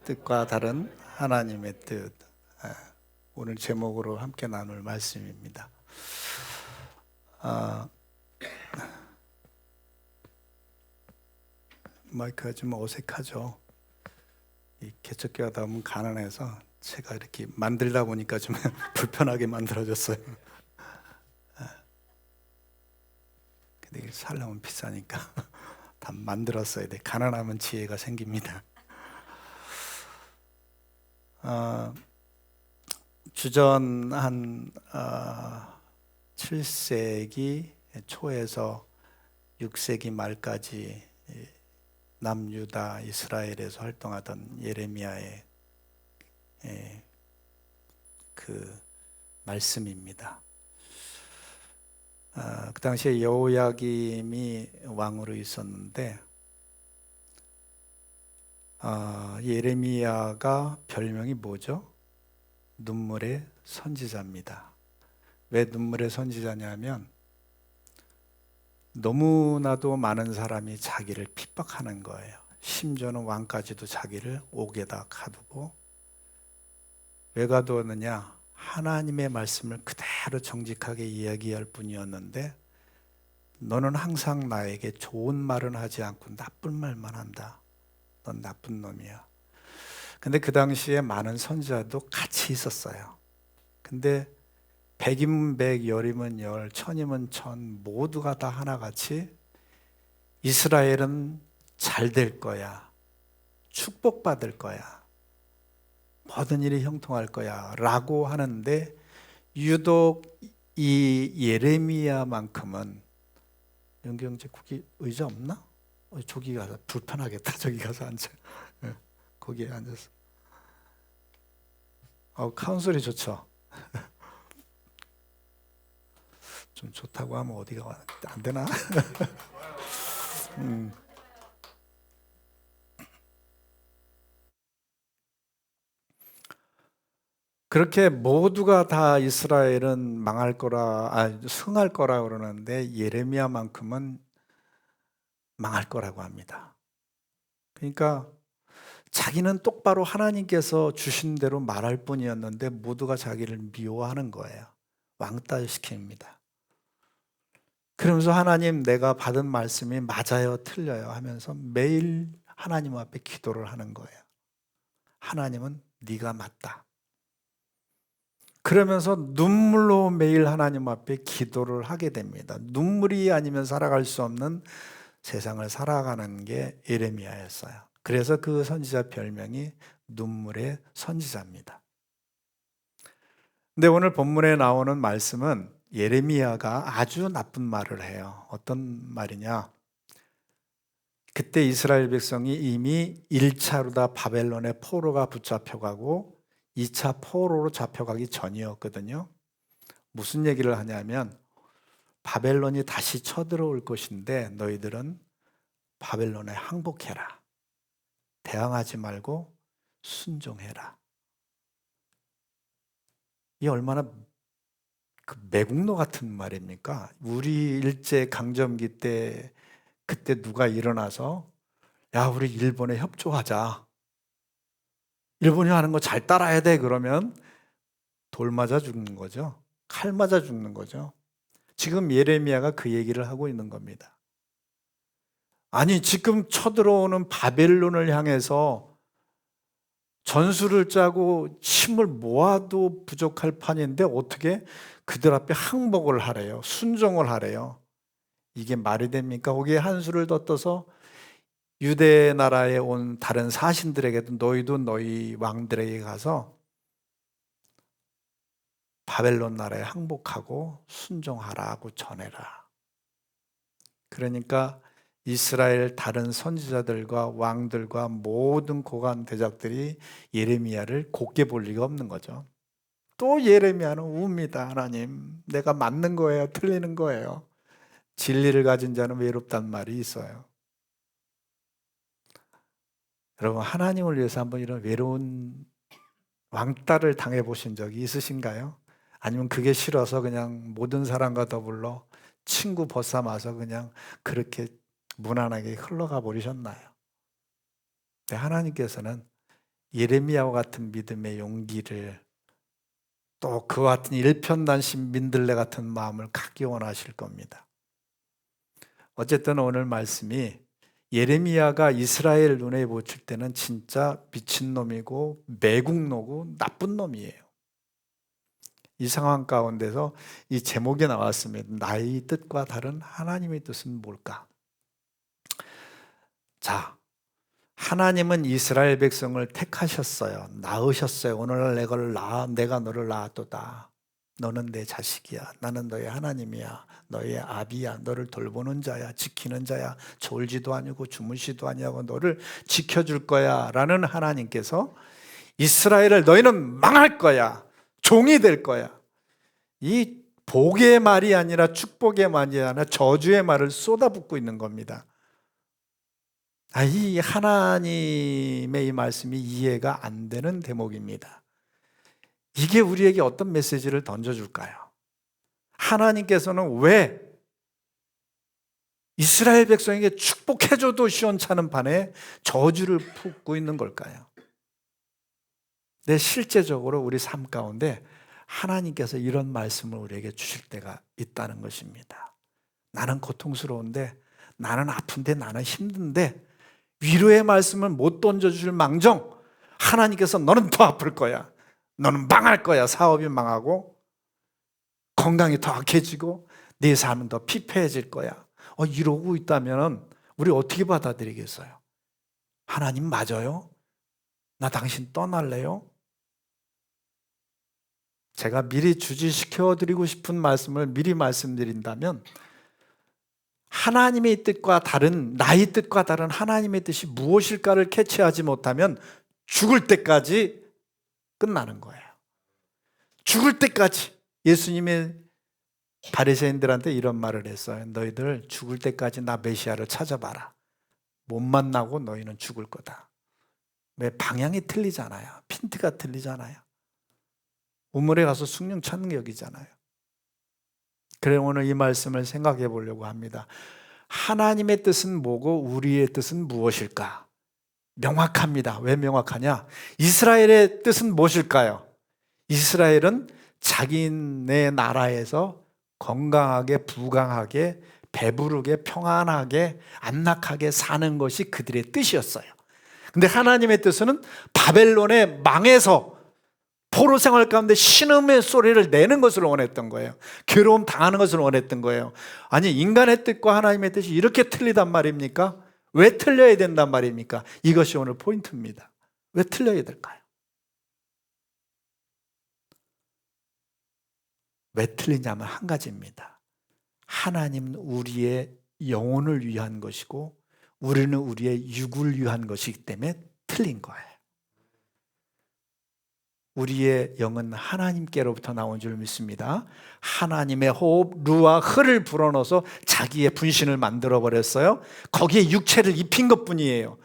뜻과 다른 하나님의 뜻. 오늘 제목으로 함께 나눌 말씀입니다. 마이크가 좀 어색하죠. 이 개척교가 너무 가난해서 제가 이렇게 만들다 보니까 좀 불편하게 만들어졌어요. 근데 이게 살려면 비싸니까 다 만들었어야 돼. 가난하면 지혜가 생깁니다. 주전 한 7세기 초에서 6세기 말까지 남유다 이스라엘에서 활동하던 예레미야의 그 말씀입니다. 그 당시에 여호야김이 왕으로 있었는데 예레미야가 별명이 뭐죠? 눈물의 선지자입니다. 왜 눈물의 선지자냐면 너무나도 많은 사람이 자기를 핍박하는 거예요. 심지어는 왕까지도 자기를 옥에다 가두고, 왜 가두었느냐? 하나님의 말씀을 그대로 정직하게 이야기할 뿐이었는데 너는 항상 나에게 좋은 말은 하지 않고 나쁜 말만 한다. 넌 나쁜 놈이야. 근데 그 당시에 많은 선지자도 같이 있었어요. 근데 백이면 백, 열이면 열, 천이면 천, 모두가 다 하나같이 이스라엘은 잘 될 거야, 축복받을 거야, 모든 일이 형통할 거야 라고 하는데, 유독 이 예레미야만큼은, 영경제 거기 의자 없나? 저기 가서 불편하겠다. 저기 가서 앉아. 거기에 앉아서. 카운슬이 좋죠. 좀 좋다고 하면 어디가 안 되나? 그렇게 모두가 다 이스라엘은 망할 거라, 승할 거라 그러는데 예레미야만큼은 망할 거라고 합니다. 그러니까 자기는 똑바로 하나님께서 주신 대로 말할 뿐이었는데 모두가 자기를 미워하는 거예요. 왕따시킵니다. 그러면서 하나님, 내가 받은 말씀이 맞아요, 틀려요 하면서 매일 하나님 앞에 기도를 하는 거예요. 하나님은 네가 맞다. 그러면서 눈물로 매일 하나님 앞에 기도를 하게 됩니다. 눈물이 아니면 살아갈 수 없는 세상을 살아가는 게 예레미야였어요. 그래서 그 선지자 별명이 눈물의 선지자입니다. 근데 오늘 본문에 나오는 말씀은 예레미야가 아주 나쁜 말을 해요. 어떤 말이냐? 그때 이스라엘 백성이 이미 1차로 다 바벨론의 포로가 붙잡혀가고 2차 포로로 잡혀가기 전이었거든요. 무슨 얘기를 하냐면 바벨론이 다시 쳐들어올 것인데 너희들은 바벨론에 항복해라. 대항하지 말고 순종해라. 이 얼마나 매국노 같은 말입니까? 우리 일제 강점기 때 그때 누가 일어나서 야, 우리 일본에 협조하자. 일본이 하는 거 잘 따라야 돼. 그러면 돌 맞아 죽는 거죠. 칼 맞아 죽는 거죠. 지금 예레미야가 그 얘기를 하고 있는 겁니다. 아니, 지금 쳐들어오는 바벨론을 향해서 전술을 짜고 힘을 모아도 부족할 판인데 어떻게 그들 앞에 항복을 하래요. 순종을 하래요. 이게 말이 됩니까? 거기에 한수를 덧떠서 유대 나라에 온 다른 사신들에게도 너희도 너희 왕들에게 가서 바벨론 나라에 항복하고 순종하라고 전해라. 그러니까 이스라엘 다른 선지자들과 왕들과 모든 고관 대작들이 예레미야를 곱게 볼 리가 없는 거죠. 또 예레미야는 웁니다. 하나님, 내가 맞는 거예요? 틀리는 거예요? 진리를 가진 자는 외롭단 말이 있어요. 여러분, 하나님을 위해서 한번 이런 외로운 왕따를 당해보신 적이 있으신가요? 아니면 그게 싫어서 그냥 모든 사람과 더불어 친구 벗삼아서 그냥 그렇게 무난하게 흘러가 버리셨나요? 네, 하나님께서는 예레미야와 같은 믿음의 용기를, 또 그와 같은 일편단심 민들레 같은 마음을 갖기 원하실 겁니다. 어쨌든 오늘 말씀이 예레미야가 이스라엘 눈에 보칠 때는 진짜 미친놈이고 매국노고 나쁜 놈이에요. 이 상황 가운데서 이 제목이 나왔습니다. 나의 뜻과 다른 하나님의 뜻은 뭘까? 자, 하나님은 이스라엘 백성을 택하셨어요. 낳으셨어요. 오늘날 내가 너를 낳았도다. 너는 내 자식이야. 나는 너의 하나님이야. 너의 아비야. 너를 돌보는 자야. 지키는 자야. 졸지도 아니고 주무시도 아니하고 너를 지켜줄 거야. 라는 하나님께서 이스라엘을 너희는 망할 거야. 종이 될 거야. 이 복의 말이 아니라 축복의 말이 아니라 저주의 말을 쏟아붓고 있는 겁니다. 이 하나님의 이 말씀이 이해가 안 되는 대목입니다. 이게 우리에게 어떤 메시지를 던져줄까요? 하나님께서는 왜 이스라엘 백성에게 축복해줘도 시원찮은 판에 저주를 붓고 있는 걸까요? 실제적으로 우리 삶 가운데 하나님께서 이런 말씀을 우리에게 주실 때가 있다는 것입니다. 나는 고통스러운데, 나는 아픈데, 나는 힘든데 위로의 말씀을 못 던져줄 망정 하나님께서 너는 더 아플 거야. 너는 망할 거야. 사업이 망하고 건강이 더 악해지고 네 삶은 더 피폐해질 거야. 이러고 있다면 우리 어떻게 받아들이겠어요? 하나님 맞아요? 나 당신 떠날래요? 제가 미리 주지시켜드리고 싶은 말씀을 미리 말씀드린다면, 하나님의 뜻과 다른, 나의 뜻과 다른 하나님의 뜻이 무엇일까를 캐치하지 못하면 죽을 때까지 끝나는 거예요. 죽을 때까지. 예수님의 바리새인들한테 이런 말을 했어요. 너희들 죽을 때까지 나 메시아를 찾아봐라. 못 만나고 너희는 죽을 거다. 왜? 방향이 틀리잖아요. 핀트가 틀리잖아요. 우물에 가서 숭늉 찾는 격이잖아요. 그래 오늘 이 말씀을 생각해 보려고 합니다. 하나님의 뜻은 뭐고 우리의 뜻은 무엇일까? 명확합니다. 왜 명확하냐? 이스라엘의 뜻은 무엇일까요? 이스라엘은 자기네 나라에서 건강하게, 부강하게, 배부르게, 평안하게, 안락하게 사는 것이 그들의 뜻이었어요. 근데 하나님의 뜻은 바벨론에 망해서 포로 생활 가운데 신음의 소리를 내는 것을 원했던 거예요. 괴로움 당하는 것을 원했던 거예요. 아니, 인간의 뜻과 하나님의 뜻이 이렇게 틀리단 말입니까? 왜 틀려야 된단 말입니까? 이것이 오늘 포인트입니다. 왜 틀려야 될까요? 왜 틀리냐면 한 가지입니다. 하나님은 우리의 영혼을 위한 것이고 우리는 우리의 육을 위한 것이기 때문에 틀린 거예요. 우리의 영은 하나님께로부터 나온 줄 믿습니다. 하나님의 호흡, 루아, 흐를 불어넣어서 자기의 분신을 만들어버렸어요. 거기에 육체를 입힌 것뿐이에요.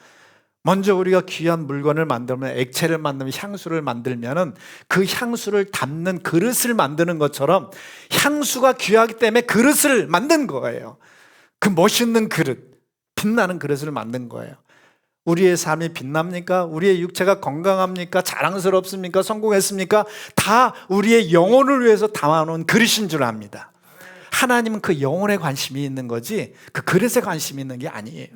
먼저 우리가 귀한 물건을 만들면, 액체를 만들면, 향수를 만들면 그 향수를 담는 그릇을 만드는 것처럼 향수가 귀하기 때문에 그릇을 만든 거예요. 그 멋있는 그릇, 빛나는 그릇을 만든 거예요. 우리의 삶이 빛납니까? 우리의 육체가 건강합니까? 자랑스럽습니까? 성공했습니까? 다 우리의 영혼을 위해서 담아놓은 그릇인 줄 압니다. 하나님은 그 영혼에 관심이 있는 거지 그 그릇에 관심이 있는 게 아니에요.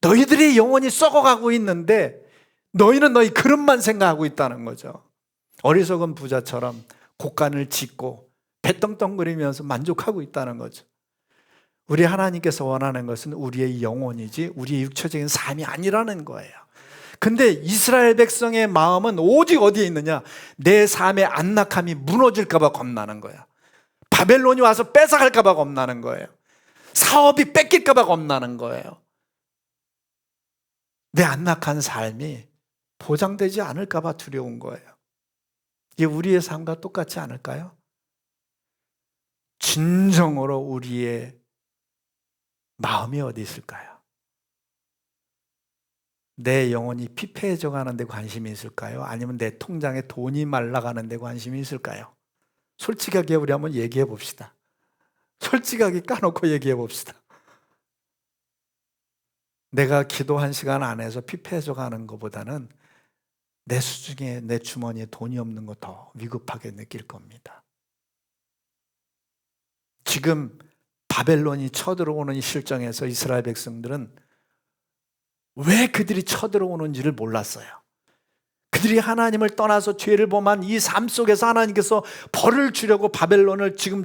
너희들의 영혼이 썩어가고 있는데 너희는 너희 그릇만 생각하고 있다는 거죠. 어리석은 부자처럼 곡간을 짓고 배떵떵거리면서 만족하고 있다는 거죠. 우리 하나님께서 원하는 것은 우리의 영혼이지 우리의 육체적인 삶이 아니라는 거예요. 근데 이스라엘 백성의 마음은 오직 어디에 있느냐? 내 삶의 안락함이 무너질까 봐 겁나는 거야. 바벨론이 와서 뺏어갈까 봐 겁나는 거예요. 사업이 뺏길까 봐 겁나는 거예요. 내 안락한 삶이 보장되지 않을까 봐 두려운 거예요. 이게 우리의 삶과 똑같지 않을까요? 진정으로 우리의 마음이 어디 있을까요? 내 영혼이 피폐해져 가는 데 관심이 있을까요? 아니면 내 통장에 돈이 말라가는 데 관심이 있을까요? 솔직하게 우리 한번 얘기해 봅시다. 솔직하게 까놓고 얘기해 봅시다. 내가 기도 1시간 안에서 피폐해져 가는 것보다는 내 수중에 내 주머니에 돈이 없는 거 더 위급하게 느낄 겁니다. 지금 바벨론이 쳐들어오는 이 실정에서 이스라엘 백성들은 왜 그들이 쳐들어오는지를 몰랐어요. 그들이 하나님을 떠나서 죄를 범한 이 삶 속에서 하나님께서 벌을 주려고 바벨론을 지금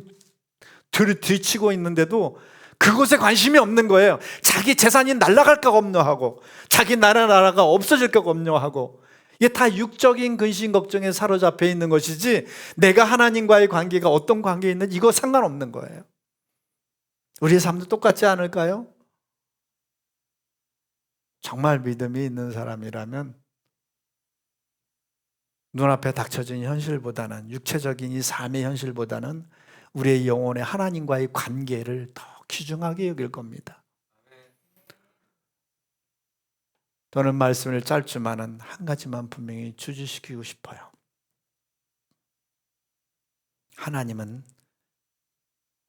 들이치고 있는데도 그곳에 관심이 없는 거예요. 자기 재산이 날아갈까 염려하고 자기 나라가 없어질까 염려하고, 이게 다 육적인 근심 걱정에 사로잡혀 있는 것이지 내가 하나님과의 관계가 어떤 관계에 있는지 이거 상관없는 거예요. 우리의 삶도 똑같지 않을까요? 정말 믿음이 있는 사람이라면 눈앞에 닥쳐진 현실보다는, 육체적인 이 삶의 현실보다는 우리의 영혼의 하나님과의 관계를 더 귀중하게 여길 겁니다. 저는 말씀을 짧지만은 한 가지만 분명히 주지시키고 싶어요. 하나님은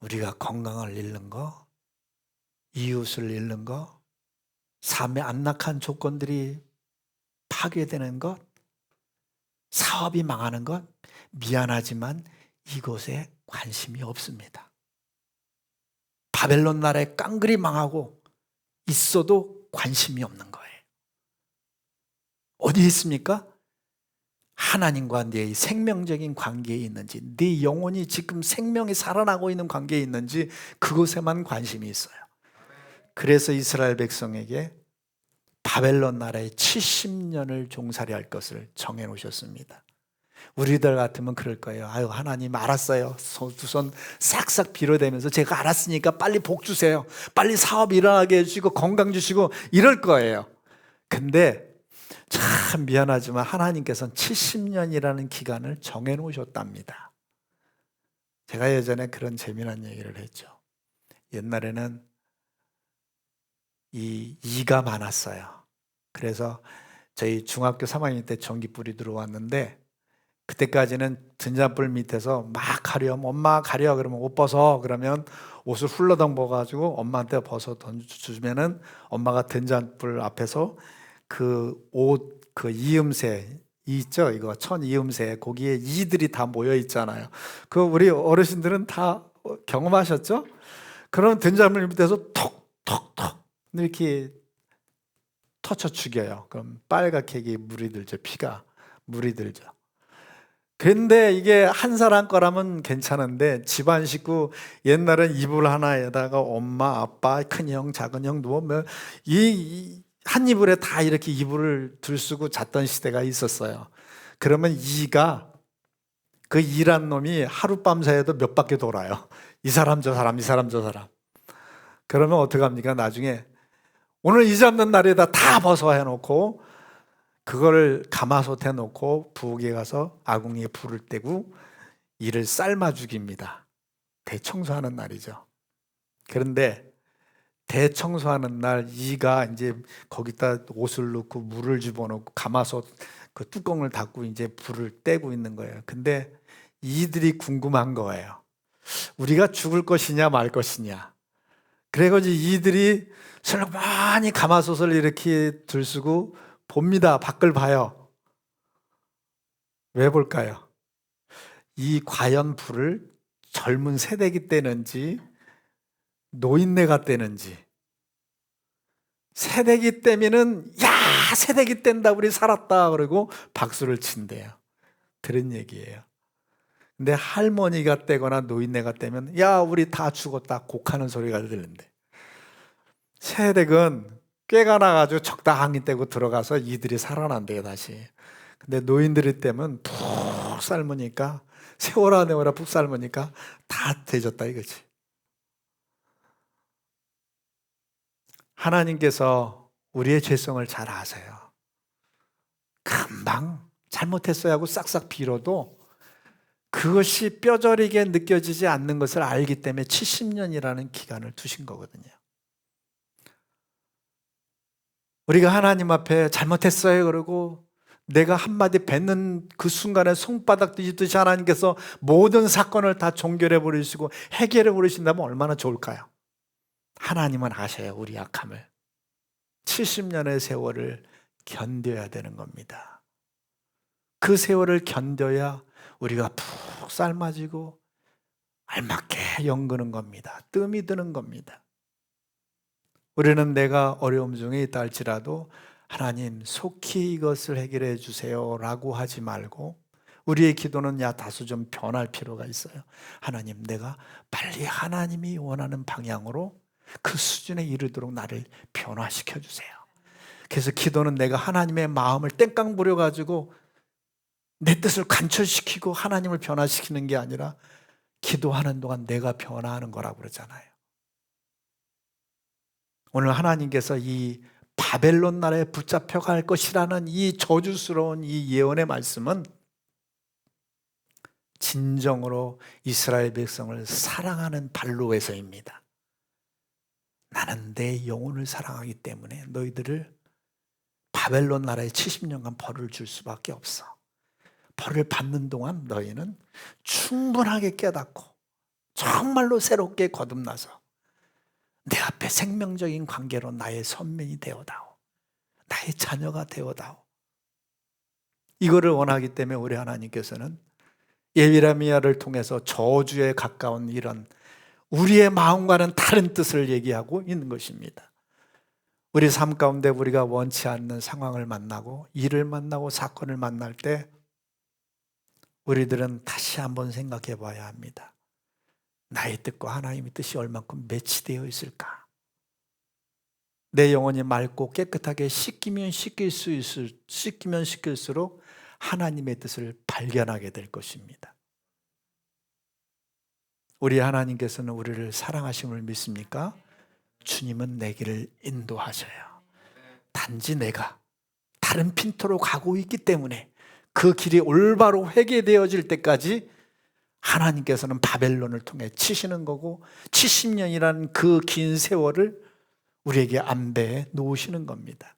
우리가 건강을 잃는 거, 이웃을 잃는 거, 삶의 안락한 조건들이 파괴되는 것, 사업이 망하는 것, 미안하지만 이곳에 관심이 없습니다. 바벨론 나라의 깡그리 망하고 있어도 관심이 없는 거예요. 어디에 있습니까? 하나님과 네 생명적인 관계에 있는지, 네 영혼이 지금 생명이 살아나고 있는 관계에 있는지 그곳에만 관심이 있어요. 그래서 이스라엘 백성에게 바벨론 나라에 70년을 종살이 할 것을 정해 놓으셨습니다. 우리들 같으면 그럴 거예요. 아유, 하나님 알았어요. 두 손 싹싹 빌어대면서 제가 알았으니까 빨리 복 주세요. 빨리 사업 일어나게 해주시고 건강 주시고 이럴 거예요. 근데 참 미안하지만 하나님께서는 70년이라는 기간을 정해 놓으셨답니다. 제가 예전에 그런 재미난 얘기를 했죠. 옛날에는 이가 많았어요. 그래서 저희 중학교 3학년 때 전기불이 들어왔는데 그때까지는 등잔불 밑에서 막 가렴, 엄마 가려 그러면 옷 벗어 그러면 옷을 훌러덩 벗어가지고 엄마한테 벗어 던져주면은 엄마가 등잔불 앞에서 그 옷, 그 이음새 있죠, 이거 천 이음새, 거기에 이들이 다 모여 있잖아요. 그 우리 어르신들은 다 경험하셨죠? 그런 등잔불 밑에서 톡톡톡 이렇게 터쳐 죽여요. 그럼 빨갛게 물이 들죠. 피가 물이 들죠. 그런데 이게 한 사람 거라면 괜찮은데 집안 식구, 옛날엔 이불 하나에다가 엄마, 아빠, 큰형, 작은형 누우면 한 이불에 다 이렇게 이불을 들쓰고 잤던 시대가 있었어요. 그러면 이가, 그 이란 놈이 하룻밤 새에도 몇 바퀴 돌아요. 이 사람 저 사람, 이 사람 저 사람. 그러면 어떡합니까? 나중에 오늘 이 잡는 날에다 다 벗어해놓고 그걸 가마솥에 놓고 부엌에 가서 아궁이에 불을 떼고 이를 삶아 죽입니다. 대청소하는 날이죠. 그런데 대청소하는 날 이가 이제 거기다 옷을 넣고 물을 집어넣고 가마솥 그 뚜껑을 닫고 이제 불을 떼고 있는 거예요. 근데 이들이 궁금한 거예요. 우리가 죽을 것이냐 말 것이냐. 그래가지고 이들이 슬그머니 가마솥을 이렇게 들쓰고 봅니다. 밖을 봐요. 왜 볼까요? 이 과연 불을 젊은 새댁이 떼는지 노인네가 떼는지. 새댁이 떼면은 야, 새댁이 뗀다, 우리 살았다 그러고 박수를 친대요. 그런 얘기예요. 근데 할머니가 떼거나 노인네가 떼면 야, 우리 다 죽었다 곡하는 소리가 들린대. 새댁은 꾀가 나가지고 적당히 떼고 들어가서 이들이 살아난대요 다시. 근데 노인들이 떼면 푹 삶으니까, 세월아 내월아 푹 삶으니까 다 되졌다 이거지. 하나님께서 우리의 죄성을 잘 아세요. 금방 잘못했어야 하고 싹싹 빌어도 그것이 뼈저리게 느껴지지 않는 것을 알기 때문에 70년이라는 기간을 두신 거거든요. 우리가 하나님 앞에 잘못했어요 그러고 내가 한마디 뱉는 그 순간에 손바닥 뒤집듯이 하나님께서 모든 사건을 다 종결해 버리시고 해결해 버리신다면 얼마나 좋을까요? 하나님은 아셔요, 우리 약함을. 70년의 세월을 견뎌야 되는 겁니다. 그 세월을 견뎌야 우리가 푹 삶아지고 알맞게 연그는 겁니다. 뜸이 드는 겁니다. 우리는 내가 어려움 중에 있다 할지라도 하나님 속히 이것을 해결해 주세요 라고 하지 말고, 우리의 기도는 다소 좀 변할 필요가 있어요. 하나님, 내가 빨리 하나님이 원하는 방향으로 그 수준에 이르도록 나를 변화시켜 주세요. 그래서 기도는 내가 하나님의 마음을 땡깡 부려가지고 내 뜻을 관철시키고 하나님을 변화시키는 게 아니라 기도하는 동안 내가 변화하는 거라고 그러잖아요. 오늘 하나님께서 이 바벨론 나라에 붙잡혀 갈 것이라는 이 저주스러운 이 예언의 말씀은 진정으로 이스라엘 백성을 사랑하는 발로에서입니다. 나는 내 영혼을 사랑하기 때문에 너희들을 바벨론 나라에 70년간 벌을 줄 수밖에 없어. 벌을 받는 동안 너희는 충분하게 깨닫고 정말로 새롭게 거듭나서 내 앞에 생명적인 관계로 나의 선민이 되어다오, 나의 자녀가 되어다오. 이거를 원하기 때문에 우리 하나님께서는 예레미야를 통해서 저주에 가까운 이런 우리의 마음과는 다른 뜻을 얘기하고 있는 것입니다. 우리 삶 가운데 우리가 원치 않는 상황을 만나고 일을 만나고 사건을 만날 때 우리들은 다시 한번 생각해 봐야 합니다. 나의 뜻과 하나님의 뜻이 얼만큼 매치되어 있을까? 내 영혼이 맑고 깨끗하게 씻기면 씻길수록 하나님의 뜻을 발견하게 될 것입니다. 우리 하나님께서는 우리를 사랑하심을 믿습니까? 주님은 내 길을 인도하셔요. 단지 내가 다른 핀토로 가고 있기 때문에 그 길이 올바로 회개되어질 때까지 하나님께서는 바벨론을 통해 치시는 거고 70년이라는 그 긴 세월을 우리에게 안배해 놓으시는 겁니다.